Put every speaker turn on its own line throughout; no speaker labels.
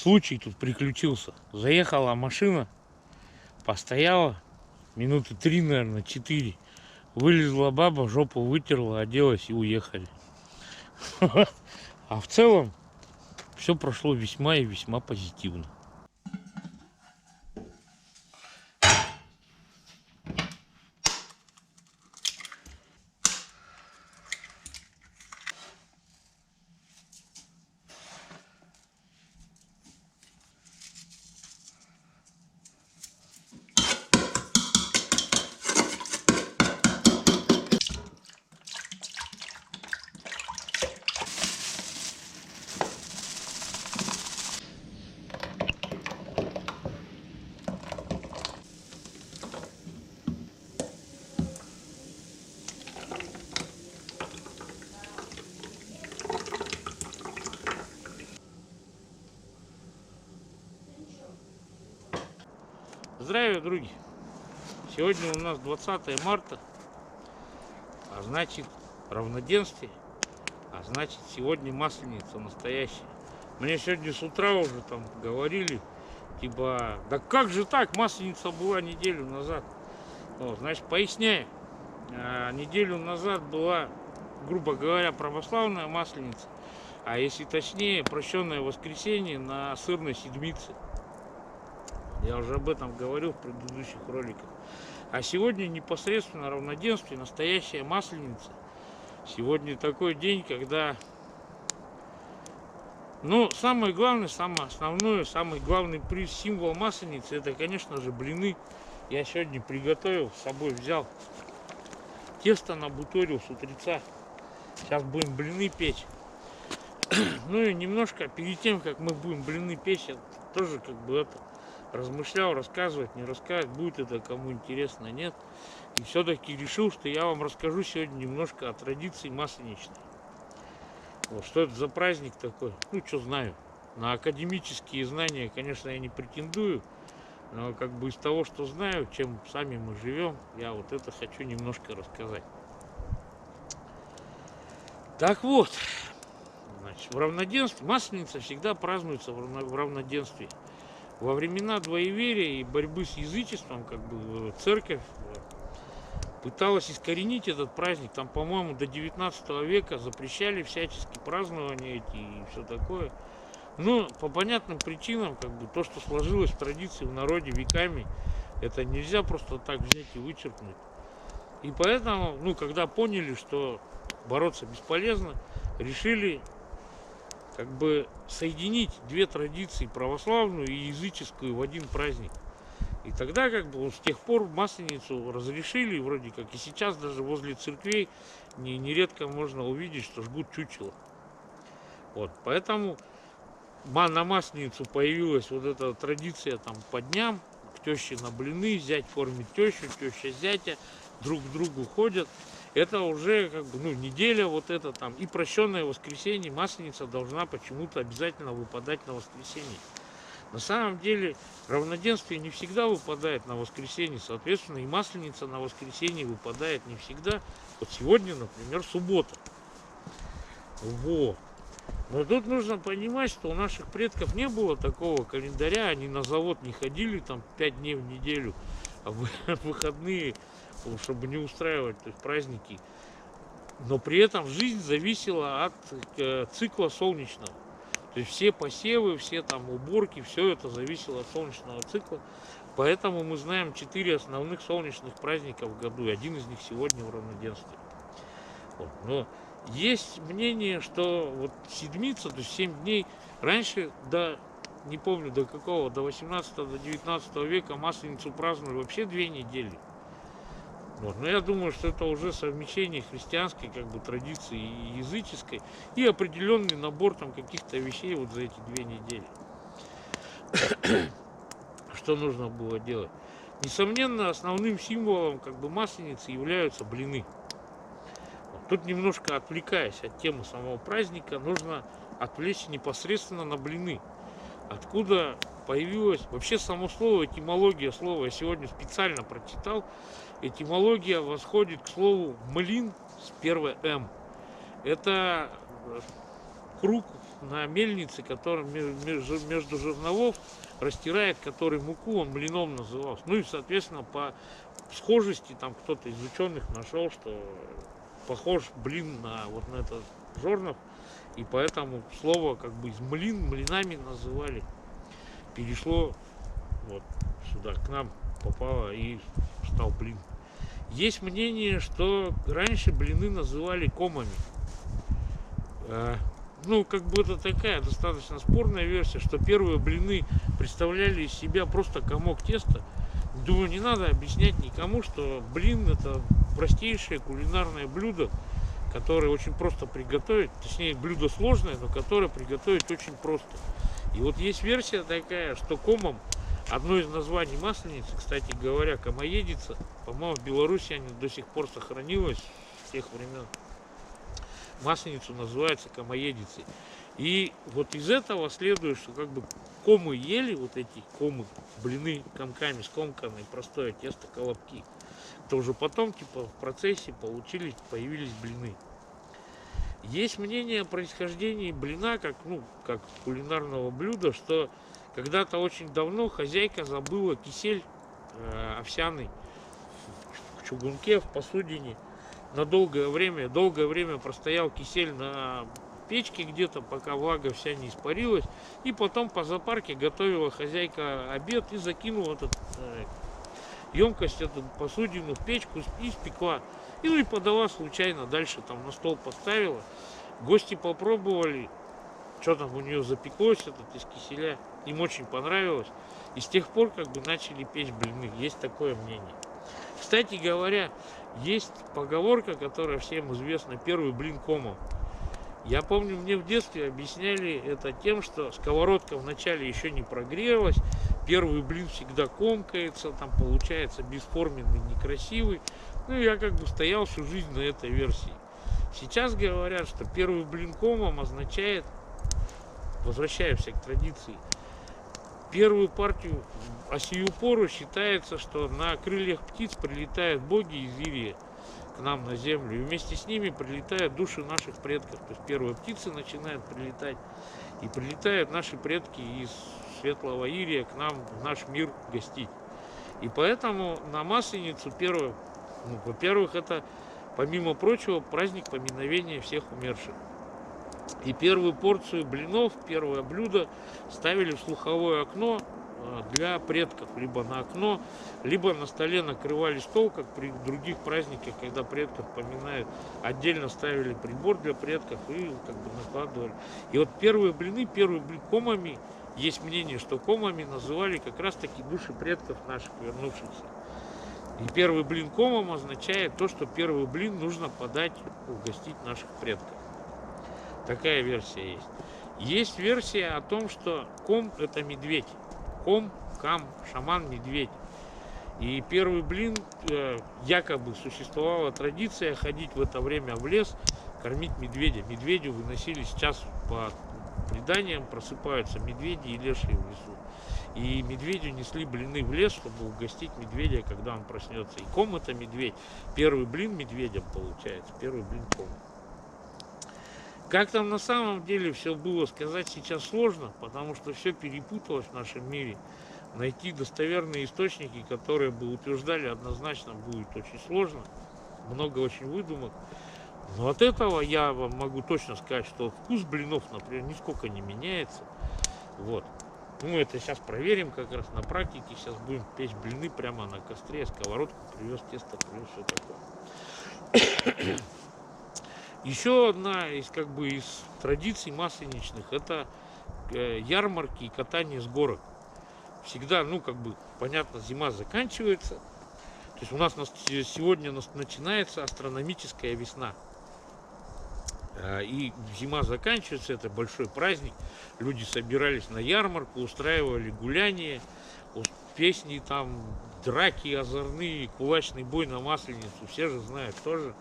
случай тут приключился. Заехала машина, постояла минуты 3, наверное, 4. Вылезла баба, жопу вытерла, оделась и уехали. А в целом все прошло весьма и весьма позитивно. Здравия, други! Сегодня у нас 20 марта, а значит равноденствие, а значит сегодня масленица настоящая. Мне сегодня с утра уже там говорили, типа, да как же так, масленица была неделю назад. Значит, поясняю, неделю назад была, грубо говоря, православная масленица, а если точнее, прощенное воскресенье на сырной седмице. Я уже об этом говорил в предыдущих роликах. А сегодня непосредственно равноденствие, настоящая масленица. Сегодня такой день, когда, самое главное, самое основное, самый главный приз, символ масленицы, это, конечно же, блины. Я сегодня приготовил, с собой взял тесто, набуторил с утреца. Сейчас будем блины печь. Ну и немножко перед тем, как мы будем блины печь, я тоже размышлял, рассказывать, не рассказывать, будет это кому интересно, нет. И все-таки решил, что я вам расскажу сегодня немножко о традиции масленичной. Что это за праздник такой? Что знаю. На академические знания, конечно, я не претендую, но из того, что знаю, чем сами мы живем, я это хочу немножко рассказать. Так вот, значит, в равноденствии, масленица всегда празднуется в равноденствии. Во времена двоеверия и борьбы с язычеством, церковь пыталась искоренить этот праздник. Там, по-моему, до 19 века запрещали всячески празднования эти и все такое. Но по понятным причинам, то, что сложилось в традиции в народе веками, это нельзя просто так взять и вычеркнуть. И поэтому, когда поняли, что бороться бесполезно, решили соединить две традиции, православную и языческую, в один праздник. И тогда с тех пор масленицу разрешили, вроде как, и сейчас даже возле церквей нередко можно увидеть, что жгут чучело. Поэтому на масленицу появилась эта традиция по дням, к теще на блины, зять кормит тещу, теща зятя, друг к другу ходят. Это уже неделя и прощенное воскресенье, масленица должна почему-то обязательно выпадать на воскресенье. На самом деле равноденствие не всегда выпадает на воскресенье, соответственно и масленица на воскресенье выпадает не всегда. Сегодня, например, суббота. Но тут нужно понимать, что у наших предков не было такого календаря, они на завод не ходили 5 дней в неделю, а в выходные, чтобы не устраивать праздники. Но при этом жизнь зависела от цикла солнечного. То есть все посевы, все уборки, все это зависело от солнечного цикла. Поэтому мы знаем 4 основных солнечных праздника в году, и один из них сегодня в равноденствии. Но есть мнение, что седмица, то есть 7 дней, раньше, не помню до какого, до 18-19 века масленицу праздновали вообще 2 недели. Но я думаю, что это уже совмещение христианской традиции и языческой, и определенный набор каких-то вещей за эти 2 недели. Что нужно было делать? Несомненно, основным символом масленицы являются блины. Тут немножко отвлекаясь от темы самого праздника, нужно отвлечься непосредственно на блины. Откуда появилось вообще само слово, этимология слова, я сегодня специально прочитал. Этимология восходит к слову млин с первой М. Это круг на мельнице, который между жерновов растирает, который муку, он блином назывался. Ну и, соответственно, по схожести там кто-то из ученых нашел, что похож блин на вот на этот жернов, и поэтому слово как бы из млинами называли, перешло вот сюда, к нам попало и стал блин. Есть мнение, что раньше блины называли комами. Ну, как бы это такая достаточно спорная версия, что первые блины представляли из себя просто комок теста. Думаю, не надо объяснять никому, что блин это простейшее кулинарное блюдо, которое очень просто приготовить. Точнее, блюдо сложное, но которое приготовить очень просто. И вот есть версия такая, что комом, одно из названий масленицы, кстати говоря, комоедица, по-моему, в Беларуси они до сих пор сохранилась с тех времен. Масленицу называется комоедицей. И вот из этого следует, что как бы комы ели, вот эти комы, блины комками скомканные, простое тесто, колобки, то уже потом типа в процессе появились блины. Есть мнение о происхождении блина как кулинарного блюда, что когда-то очень давно хозяйка забыла кисель овсяный в чугунке, в посудине. На долгое время простоял кисель на печке где-то, пока влага вся не испарилась. И потом по запарке готовила хозяйка обед и закинула емкость, эту посудину в печку и спекла. И подала случайно, дальше там на стол поставила. Гости попробовали, что там у нее запеклось из киселя. Им очень понравилось. И с тех пор как бы начали печь блины. Есть такое мнение. Кстати говоря, есть поговорка, которая всем известна: первый блин комом. Я помню, мне в детстве объясняли это тем, что сковородка вначале еще не прогрелась, первый блин всегда комкается, там получается бесформенный, некрасивый. Ну, я как бы стоял всю жизнь на этой версии. Сейчас говорят, что первый блин комом означает, возвращаемся к традиции, первую партию, а сию пору считается, что на крыльях птиц прилетают боги из Ирии к нам на землю, и вместе с ними прилетают души наших предков. То есть первые птицы начинают прилетать, и прилетают наши предки из светлого Ирия к нам в наш мир гостить. И поэтому на Масленицу во-первых, это, помимо прочего, праздник поминовения всех умерших. И первую порцию блинов, первое блюдо ставили в слуховое окно для предков. Либо на окно, либо на столе накрывали стол, как при других праздниках, когда предков поминают. Отдельно ставили прибор для предков и как бы накладывали. И вот первые блины, первый блин комами, есть мнение, что комами называли как раз таки души предков наших вернувшихся. И первый блин комом означает то, что первый блин нужно подать, угостить наших предков. Такая версия есть. Есть версия о том, что ком – это медведь. Ком, кам, шаман, медведь. И первый блин, якобы существовала традиция ходить в это время в лес, кормить медведя. Медведю выносили, сейчас по преданиям просыпаются медведи и лешие в лесу. И медведю несли блины в лес, чтобы угостить медведя, когда он проснется. И ком – это медведь. Первый блин медведем получается, первый блин ком. Как там на самом деле все было, сказать сейчас сложно, потому что все перепуталось в нашем мире. Найти достоверные источники, которые бы утверждали однозначно, будет очень сложно. Много очень выдумок. Но от этого я вам могу точно сказать, что вкус блинов, например, нисколько не меняется. Вот. Мы это сейчас проверим как раз на практике. Сейчас будем печь блины прямо на костре. Сковородку привез, тесто привез, все такое. Еще одна из традиций масленичных — это ярмарки и катание с горок. Всегда, понятно, зима заканчивается. То есть у нас сегодня начинается астрономическая весна. И зима заканчивается, это большой праздник. Люди собирались на ярмарку, устраивали гуляния, песни там, драки озорные, кулачный бой на Масленицу. Все же знают тоже.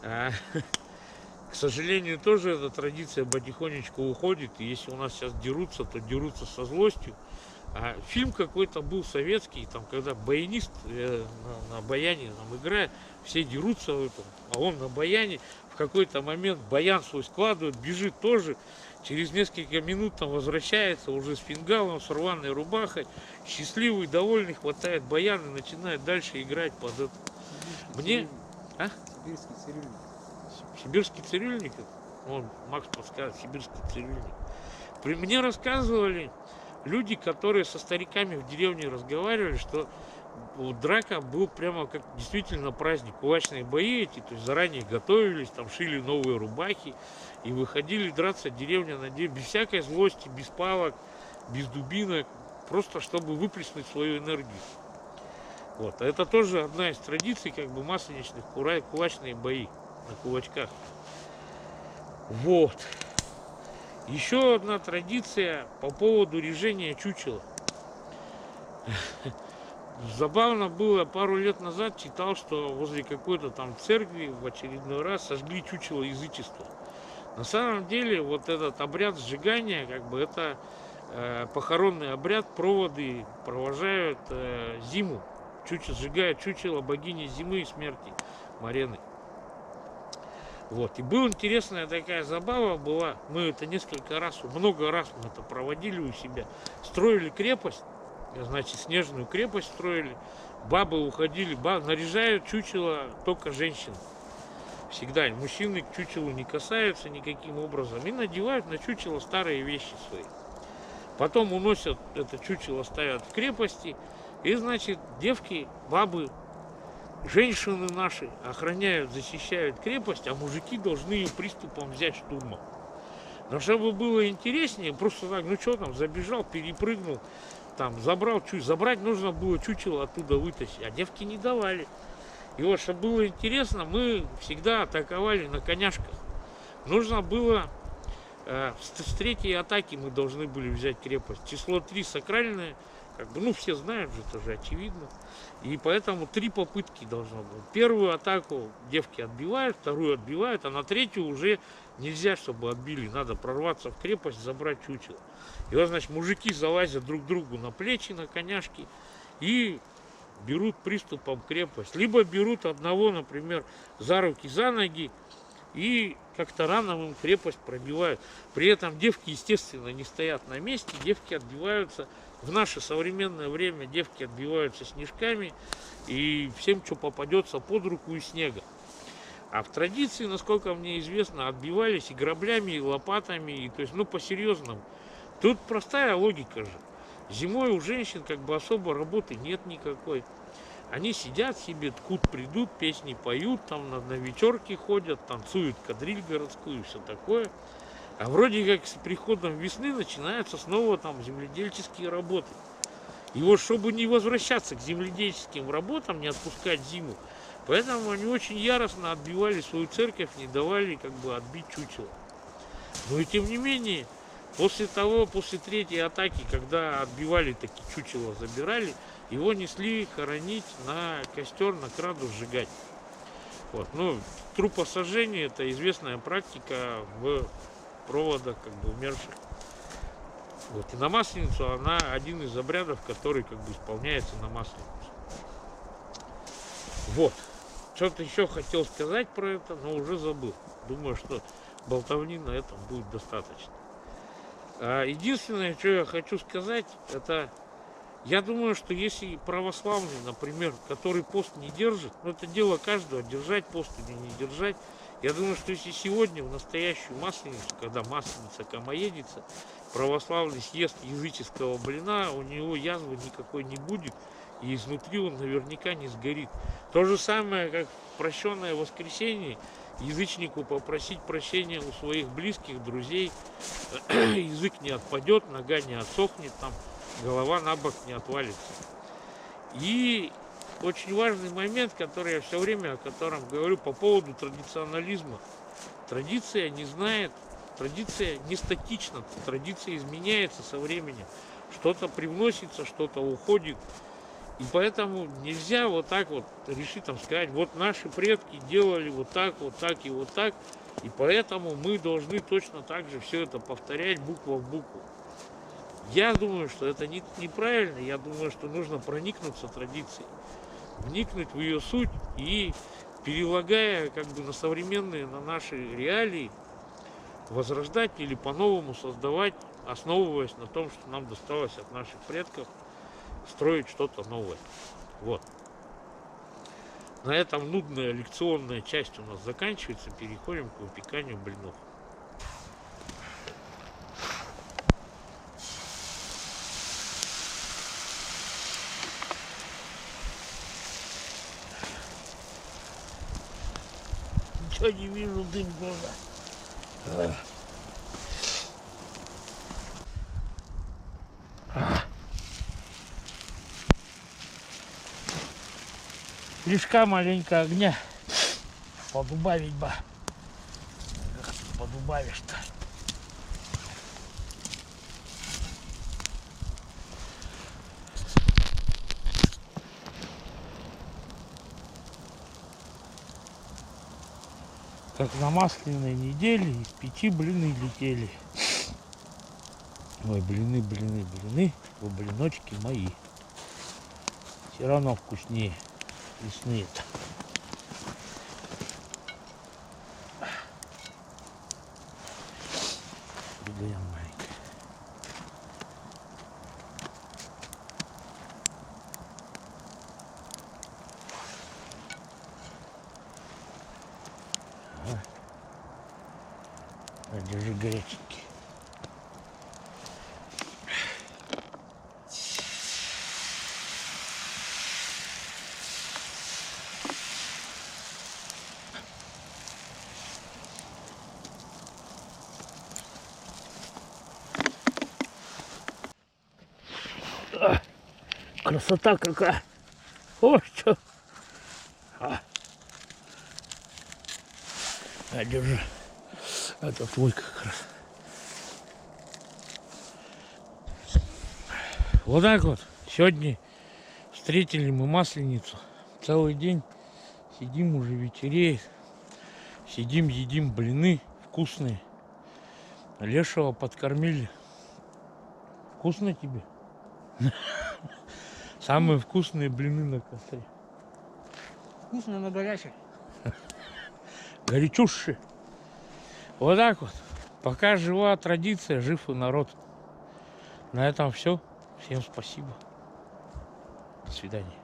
К сожалению, тоже эта традиция потихонечку уходит. И если у нас сейчас дерутся, то дерутся со злостью. А фильм какой-то был советский, там, когда баянист на баяне там играет, все дерутся в этом, а он на баяне в какой-то момент баян свой складывает, бежит тоже, через несколько минут там возвращается уже с фингалом, с рваной рубахой, счастливый, довольный, хватает баян и начинает дальше играть под это. Мне... А?
Сибирский цирюльник.
Сибирский цирюльник? Вон, Макс подскажет, сибирский цирюльник. Мне рассказывали люди, которые со стариками в деревне разговаривали, что драка был прямо как действительно праздник. Кулачные бои эти, то есть заранее готовились, там шили новые рубахи и выходили драться деревня на деревню без всякой злости, без палок, без дубинок, просто чтобы выплеснуть свою энергию. Вот. А это тоже одна из традиций, как бы масленичных, кулачные бои на кулачках. Вот. Еще одна традиция по поводу режения чучела. Забавно было, пару лет назад читал, что возле какой-то там церкви в очередной раз сожгли чучело язычества. На самом деле вот этот обряд сжигания, как бы это похоронный обряд, проводы провожают зиму. Сжигают чучело богини зимы и смерти Марены. Вот. И была интересная такая забава была. Мы это несколько раз, много раз мы это проводили у себя. Строили крепость, значит, снежную крепость строили. Бабы уходили, наряжают чучело только женщины. Всегда мужчины к чучелу не касаются никаким образом. И надевают на чучело старые вещи свои. Потом уносят это чучело, ставят в крепости. И, значит, девки, бабы, женщины наши охраняют, защищают крепость, а мужики должны ее приступом взять штурмом. Но чтобы было интереснее, просто так, ну что там, забежал, перепрыгнул, там, забрал, забрать нужно было чучело оттуда вытащить, а девки не давали. И вот, чтобы было интересно, мы всегда атаковали на коняшках. Нужно было, с третьей атаки мы должны были взять крепость. Число 3 сакральное, как бы, ну, все знают же, это же очевидно. И поэтому 3 попытки должно быть. Первую атаку девки отбивают, вторую отбивают, а на третью уже нельзя, чтобы отбили. Надо прорваться в крепость, забрать чучело. И вот, значит, мужики залазят друг другу на плечи, на коняшки и берут приступом крепость. Либо берут одного, например, за руки, за ноги и как-то рановым крепость пробивают. При этом девки, естественно, не стоят на месте, девки отбиваются. В наше современное время девки отбиваются снежками и всем, что попадется под руку, и снега. А в традиции, насколько мне известно, отбивались и граблями, и лопатами, и, то есть, ну, по-серьезному. Тут простая логика же. Зимой у женщин как бы особо работы нет никакой. Они сидят себе, ткут, придут, песни поют, там на вечерки ходят, танцуют кадриль городскую и все такое. А вроде как с приходом весны начинаются снова там земледельческие работы. И вот чтобы не возвращаться к земледельческим работам, не отпускать зиму, поэтому они очень яростно отбивали свою церковь, не давали как бы отбить чучело. Но и тем не менее, после третьей атаки, когда отбивали такие чучело, забирали, его несли хоронить на костер, на краду сжигать. Вот. Ну, трупосожжение — это известная практика в проводах как бы умерших. Вот. И на Масленицу она один из обрядов, который как бы исполняется на Масленицу. Вот. Что-то еще хотел сказать про это, но уже забыл. Думаю, что болтовни на этом будет достаточно. Единственное, что я хочу сказать, это я думаю, что если православный, например, который пост не держит, ну это дело каждого, держать пост или не держать. Я думаю, что если сегодня в настоящую Масленицу, когда Масленица комоедица, православный съест языческого блина, у него язвы никакой не будет, и изнутри он наверняка не сгорит. То же самое, как в прощенное воскресенье, язычнику попросить прощения у своих близких, друзей, язык не отпадет, нога не отсохнет, там, голова на бок не отвалится. И очень важный момент, который я все время, о котором говорю по поводу традиционализма. Традиция не знает, традиция не статична, традиция изменяется со временем. Что-то привносится, что-то уходит. И поэтому нельзя вот так вот решить, там, сказать, вот наши предки делали вот так и вот так, и поэтому мы должны точно так же все это повторять буква в букву. Я думаю, что это неправильно. Я думаю, что нужно проникнуться традицией, вникнуть в ее суть и, перелагая как бы на современные, на наши реалии, возрождать или по-новому создавать, основываясь на том, что нам досталось от наших предков, строить что-то новое. Вот. На этом нудная лекционная часть у нас заканчивается. Переходим к выпеканию блинов. Ничего не вижу, дым в глаза. Лишка маленько огня подубавить бы. Как подубавишь-то? Как на масляной неделе из 5 блины летели. Ой, блины, блины, блины, вы блиночки мои. Все равно вкуснее лесные-то. Прыгаем маленько. Держи горяченький. Красота какая! О, что! Держи. Это твой как раз. Вот так вот. Сегодня встретили мы Масленицу. Целый день сидим, уже вечереет. Сидим, едим блины вкусные. Лешего подкормили. Вкусно тебе? Самые вкусные блины на костре.
Вкусно, но горячий.
Горячуши. Вот так вот. Пока жива традиция, жив и народ. На этом все. Всем спасибо. До свидания.